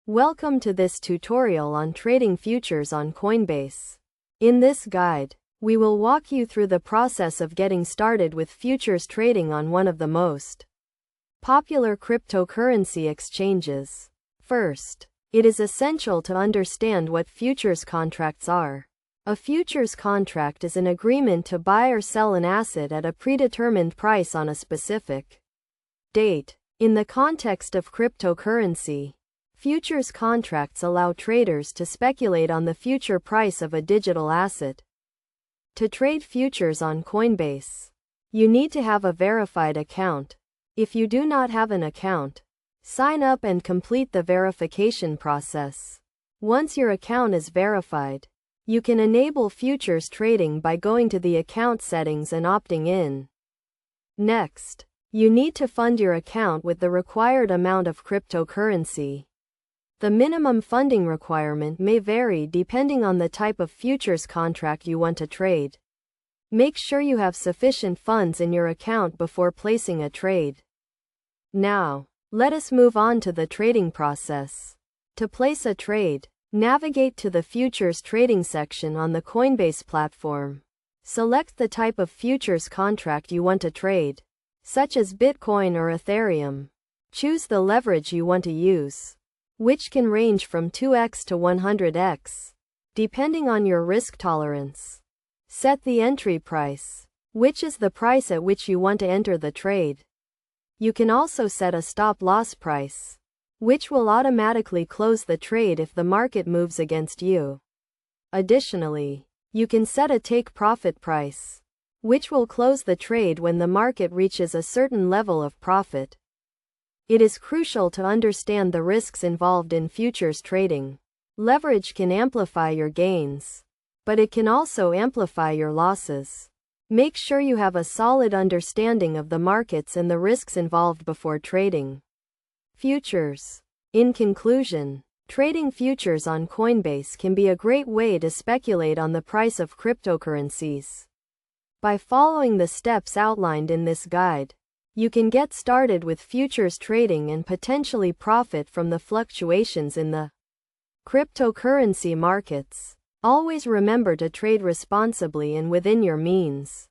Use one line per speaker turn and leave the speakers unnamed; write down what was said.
Welcome to this tutorial on trading futures on Coinbase. In this guide, we will walk you through the process of getting started with futures trading on one of the most popular cryptocurrency exchanges. First, it is essential to understand what futures contracts are. A futures contract is an agreement to buy or sell an asset at a predetermined price on a specific date. In the context of cryptocurrency, futures contracts allow traders to speculate on the future price of a digital asset. To trade futures on Coinbase, you need to have a verified account. If you do not have an account, sign up and complete the verification process. Once your account is verified, you can enable futures trading by going to the account settings and opting in. Next, you need to fund your account with the required amount of cryptocurrency. The minimum funding requirement may vary depending on the type of futures contract you want to trade. Make sure you have sufficient funds in your account before placing a trade. Now, let us move on to the trading process. To place a trade, navigate to the futures trading section on the Coinbase platform. Select the type of futures contract you want to trade, such as Bitcoin or Ethereum. Choose the leverage you want to use, which can range from 2x to 100x, depending on your risk tolerance. Set the entry price, which is the price at which you want to enter the trade. You can also set a stop-loss price, which will automatically close the trade if the market moves against you. Additionally, you can set a take-profit price, which will close the trade when the market reaches a certain level of profit. It is crucial to understand the risks involved in futures trading. Leverage can amplify your gains, but it can also amplify your losses. Make sure you have a solid understanding of the markets and the risks involved before trading futures. In conclusion, trading futures on Coinbase can be a great way to speculate on the price of cryptocurrencies. By following the steps outlined in this guide, you can get started with futures trading and potentially profit from the fluctuations in the cryptocurrency markets. Always remember to trade responsibly and within your means.